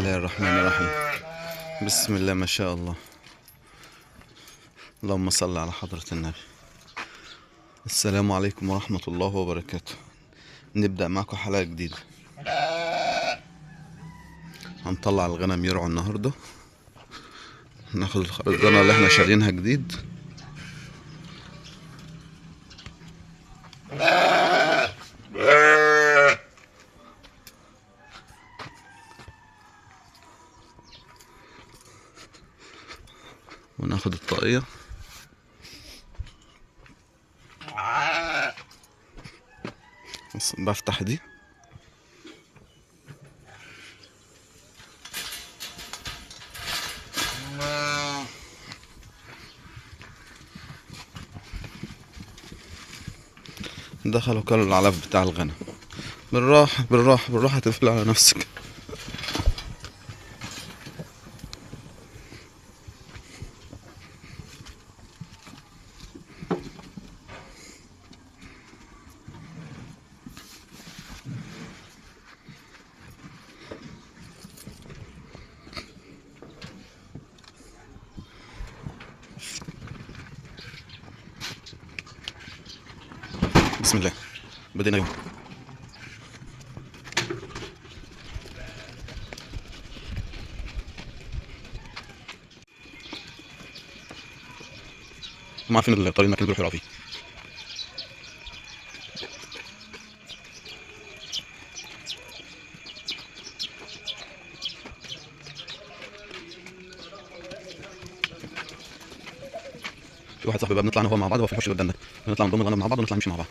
الله الرحمن الرحيم. بسم الله ما شاء الله. اللهم صل على حضرة النبي. السلام عليكم ورحمة الله وبركاته. نبدأ معكم حلقة جديدة. هنطلع الغنم يرعوا النهاردة. ناخد الخرزانة اللي احنا شارينها جديد. وناخد الطاقية. بس بفتح دي. دخلوا كلوا العلف بتاع الغنم. بالراحة بالراحة بالراحة، تقفل على نفسك. بسم الله، بدينا يوم. هم عارفين الطريق اللي بيروحوا يلعبوا فيه. في واحد صاحبي بقى بنطلع انا وهو مع بعض، هو في الحوش اللي قدامنا، بنطلع نضم الغنم مع بعض ونطلع نمشي مع بعض.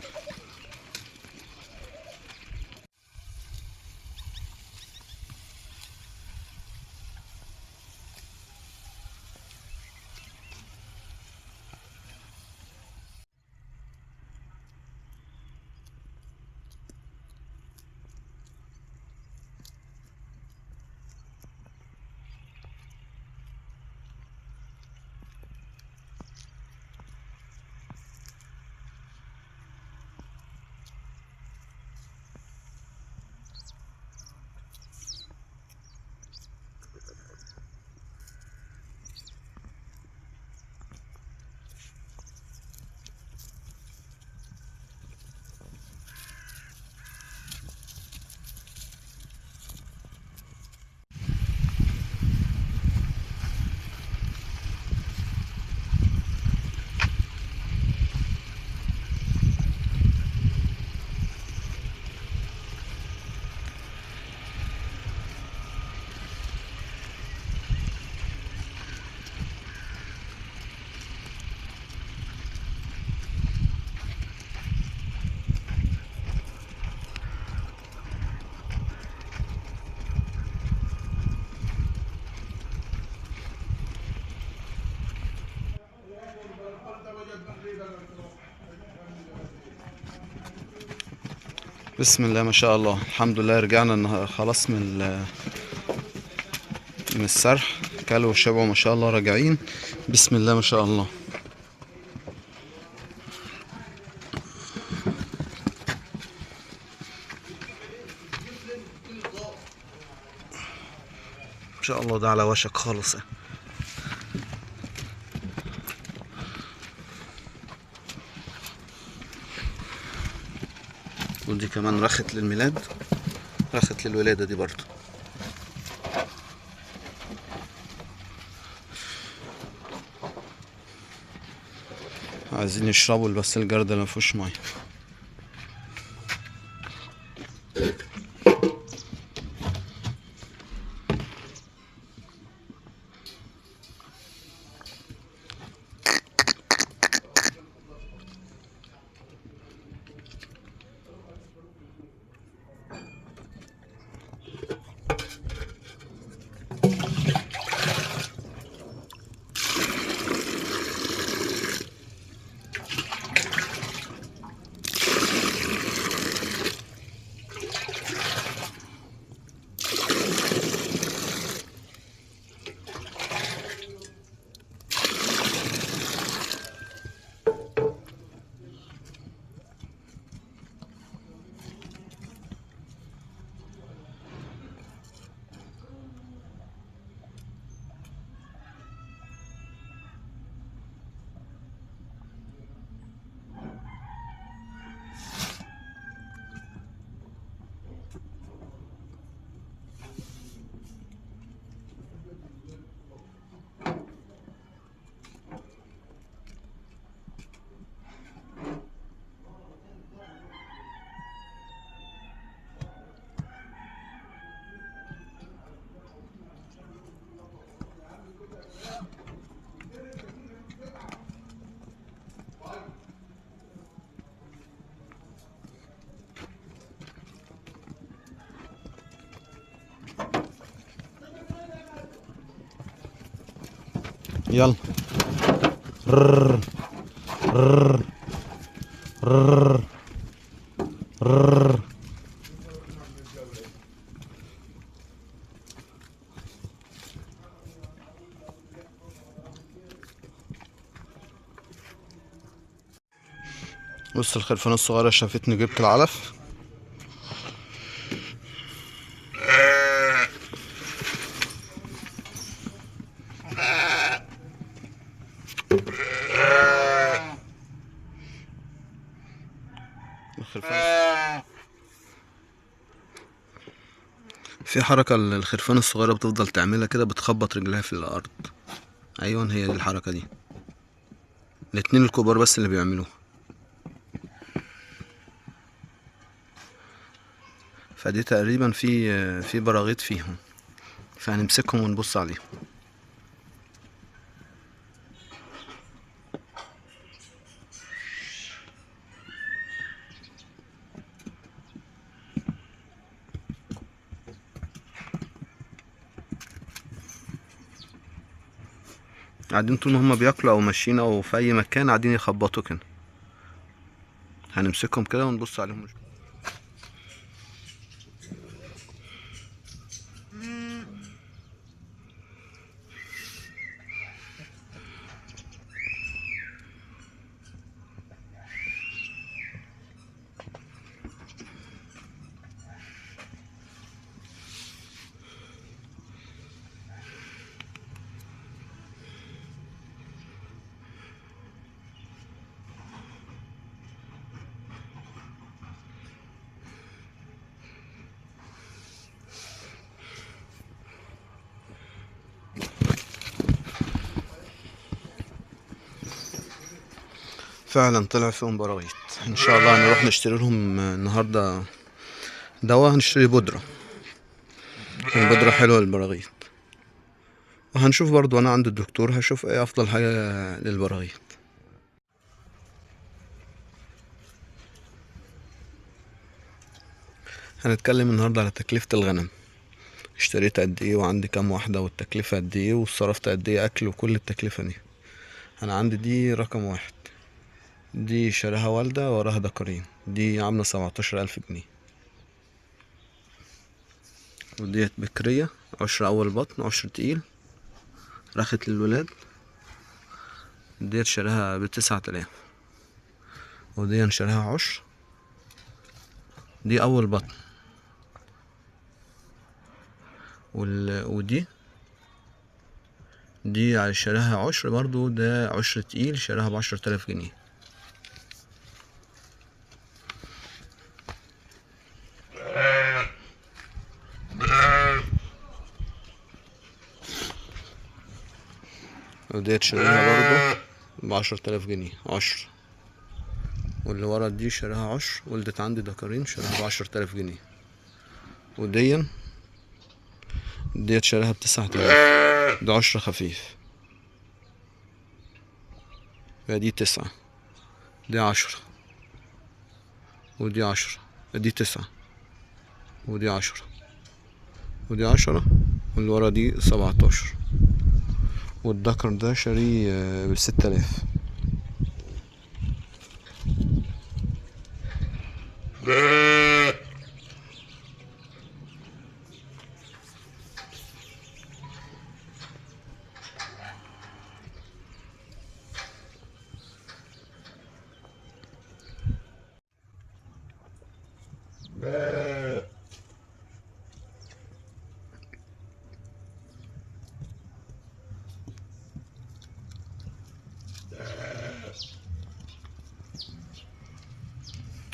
بسم الله ما شاء الله. الحمد لله رجعنا خلاص من السرح. كلوا وشبعوا ما شاء الله، راجعين. بسم الله ما شاء الله. ما شاء الله، ده على وشك خالص. ودي كمان رخت للميلاد، رخت للولادة دي برضو. عايزين يشربوا، بس الجردل مفيهوش ميه. يلا. ررر. ررر. ررر. ررر. بص الخرفانة الصغيرة شافتني جبت العلف. الخرفان في حركة الخرفان الصغيرة بتفضل تعملها كده، بتخبط رجلها في الأرض. أيوة هي دي الحركة دي، الاتنين الكبار بس اللي بيعملوها. فدي تقريبا في براغيث فيهم، فهنمسكهم ونبص عليهم. قاعدين طول ما هما بياكلوا او ماشيين او في اي مكان قاعدين يخبطوا كده. هنمسكهم كده ونبص عليهم. فعلا طلع فيهم براغيث. ان شاء الله هنروح نشتري لهم النهارده دواء، هنشتري بودرة. البودرة حلوة للبراغيث. وهنشوف برضو انا عند الدكتور هشوف ايه افضل حاجة للبراغيث. هنتكلم النهارده على تكلفة الغنم. اشتريت قد ايه وعندي كام واحدة والتكلفة قد ايه وصرفت قد ايه اكل وكل التكلفة دي. انا عندي دي رقم واحد، دي شراها والدة وراها دكرين، دي عاملة 17,000 جنيه. وديت بكرية، عشر أول بطن، عشر تقيل، رخت للولاد. ديت شراها ب9,000. ودي شراها عشر، دي أول بطن. ودي شراها عشر برضو، ده عشر تقيل، شراها ب10,000 جنيه. وديت شراها برضو ب10,000 جنيه، عشر. واللي ورا دي شراها عشر، ولدت عندي دكرين، شراها ب10,000 جنيه. ديت شراها ب9,000، ده عشر خفيف. دي 9، دي 10، ودي 10، دي 9، ودي 10، ودي 10، واللي ورا دي 17. والدكر ده شاريه ب6,000.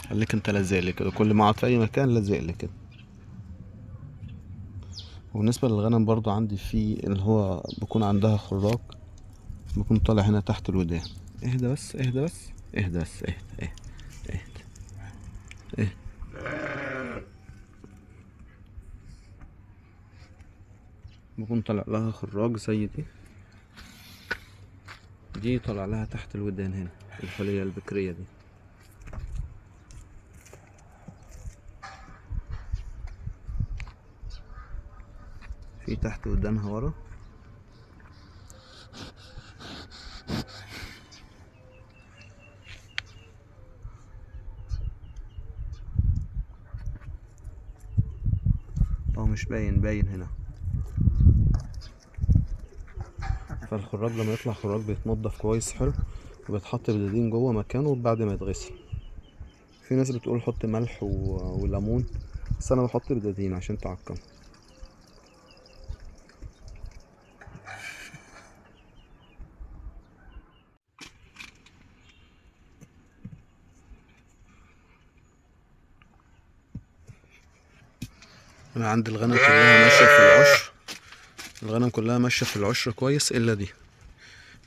خليك انت لازق لي كده، كل ما اقعد في اي مكان لازق لي كده. وبالنسبه للغنم برضو عندي في اللي هو بيكون عندها خراج، بيكون طالع هنا تحت الودان. اهدى بس، اهدى بس، اهدى بس، اهدى اهدى اهدى اهدى. بيكون طالع لها خراج زي دي طالع لها تحت الودان هنا، الخلية البكرية دي. في تحت ودانها ورا مش باين هنا. فالخراج لما يطلع خراج بيتنضف كويس حلو، وبيتحط بدادين جوه مكانه بعد ما يتغسل. في ناس بتقول حط ملح وليمون، بس انا بحط بدادين عشان تعقم. انا عندي الغنم كلها ماشيه في العشر، الغنم كلها ماشيه في العشر كويس، الا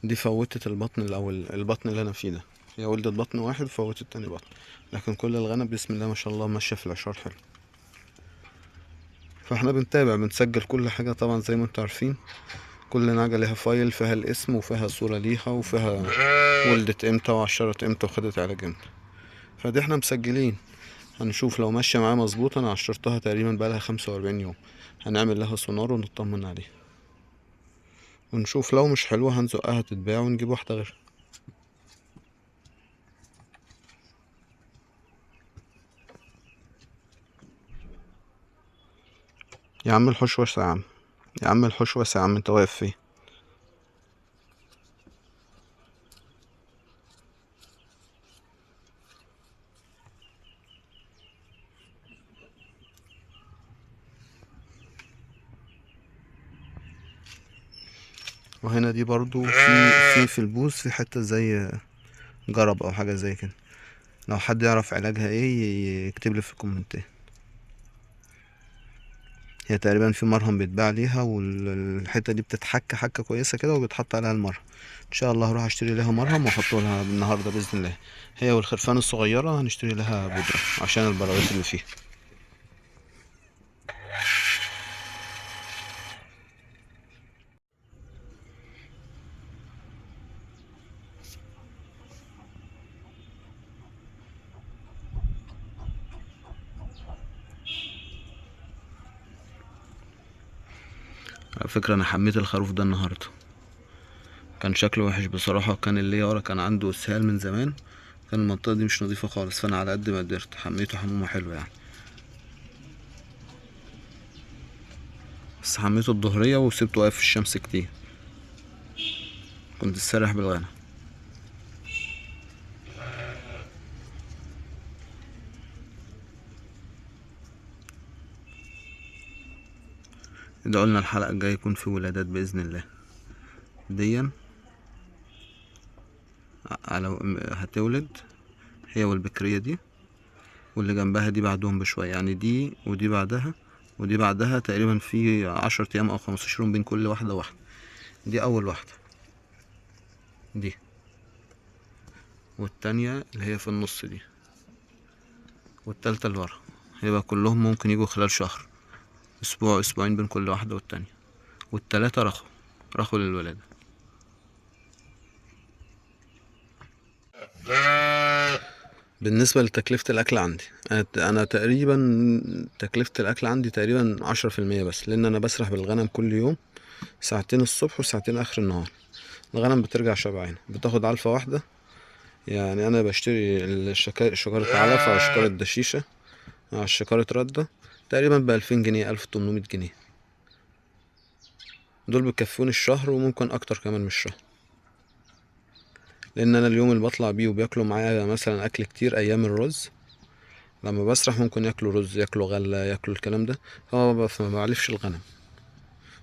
دي فوتت البطن الاول، البطن اللي انا فيه ده هي ولدت بطن واحد فوتت تاني بطن، لكن كل الغنم بسم الله ما شاء الله ماشيه في العشار حلو. فاحنا بنتابع بنسجل كل حاجه طبعا زي ما انتوا عارفين. كل نعجه ليها فايل فيها الاسم وفيها صوره ليها وفيها ولدت امتى وعشرت امتى وخدت علاج امتى. فدي احنا مسجلين. هنشوف لو ماشيه معايا مظبوط. انا عشرتها تقريبا بقالها 45 يوم، هنعمل لها سونار ونطمن عليها ونشوف. لو مش حلوه هنزقها تتباع ونجيب واحده غيرها. يا عم الحوش واسع يا عم، يا عم الحوش واسع يا عم، انت واقف فيه. وهنا دي برضو في البوز في حته زي جرب او حاجه زي كده. لو حد يعرف علاجها ايه يكتب لي في الكومنتات. هي تقريبا في مرهم بيتباع ليها، والحته دي بتتحك حكه كويسه كده وبيتحط عليها المرهم. ان شاء الله هروح اشتري لها مرهم واحطه لها النهارده باذن الله. هي والخرفان الصغيره هنشتري لها بودره عشان البراغيث اللي فيها. على فكره انا حميت الخروف ده النهارده، كان شكله وحش بصراحه، وكان اللي ورا كان عنده اسهال من زمان، كان المنطقه دي مش نظيفه خالص، فانا على قد ما قدرت حميته حمومه حلوه يعني. بس حميته الظهريه وسبته واقف في الشمس كتير، كنت سارح بالغنم. ده قلنا الحلقه الجايه يكون في ولادات باذن الله. ديا على هتولد هي والبكريه دي، واللي جنبها دي بعدهم بشويه، يعني دي ودي بعدها ودي بعدها تقريبا في 10 ايام او 15 يوم بين كل واحده واحده. دي اول واحده دي، والتانية اللي هي في النص دي، والتالتة اللي ورا. يبقى كلهم ممكن يجوا خلال شهر، اسبوع اسبوعين بين كل واحدة والتانية. والتلاتة رخوا للولادة. بالنسبة لتكلفة الأكل عندي، أنا تقريبا تكلفة الأكل عندي تقريبا 10% بس، لأن أنا بسرح بالغنم كل يوم ساعتين الصبح وساعتين آخر النهار. الغنم بترجع شبعانة، بتاخد علفة واحدة. يعني أنا بشتري شكارة علف على شكارة دشيشة على شكارة ردة تقريبا ب2000 جنيه 1800 جنيه. دول بيكفوني الشهر وممكن أكتر كمان من الشهر، لأن أنا اليوم اللي بطلع بيه وبياكلوا معايا مثلا أكل كتير أيام الرز، لما بسرح ممكن ياكلوا رز ياكلوا غلة ياكلوا الكلام ده، فما بعلفش الغنم،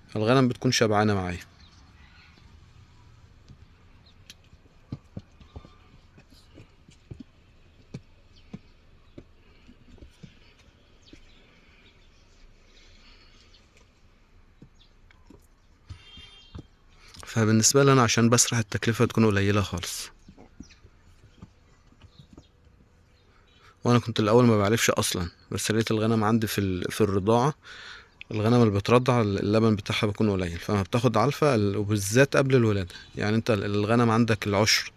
فالغنم بتكون شبعانة معايا. فبالنسبة لي أنا عشان بسرح التكلفة تكون قليلة خالص. وأنا كنت الأول ما بعلفش أصلا، بس لقيت الغنم عندي في الرضاعة، الغنم اللي بترضع اللبن بتاعها بيكون قليل، فما بتاخد علفة وبالذات قبل الولادة. يعني انت الغنم عندك العشر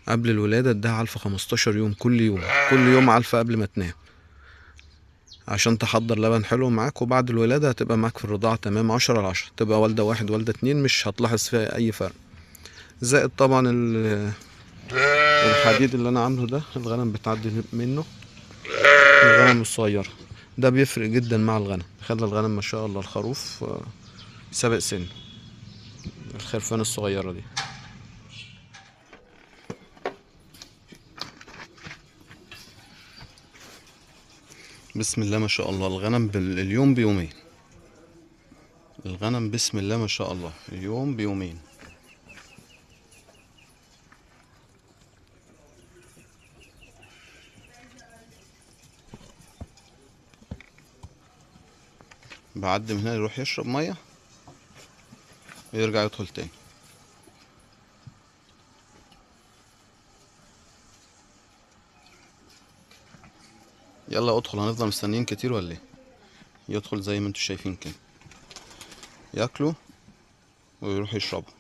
قبل الولادة اديها علفة 15 يوم، كل يوم كل يوم علفة قبل ما تنام، عشان تحضر لبن حلو معاك. وبعد الولادة هتبقى معاك في الرضاعة تمام 10/10، تبقى والدة واحد والدة اتنين مش هتلاحظ فيها أي فرق. زائد طبعا الحديد اللي أنا عامله ده الغنم بتعدي منه، الغنم الصغيرة ده بيفرق جدا مع الغنم، بيخلي الغنم ما شاء الله الخروف سابق سن الخرفان الصغيرة دي. بسم الله ما شاء الله، الغنم اليوم بيومين. الغنم بسم الله ما شاء الله اليوم بيومين. بعد من هنا يروح يشرب مية ويرجع يدخل تاني. يلا ادخل، هنفضل مستنيين كتير ولا ايه؟ يدخل زي ما انتوا شايفين كده، ياكلوا ويروح يشربوا.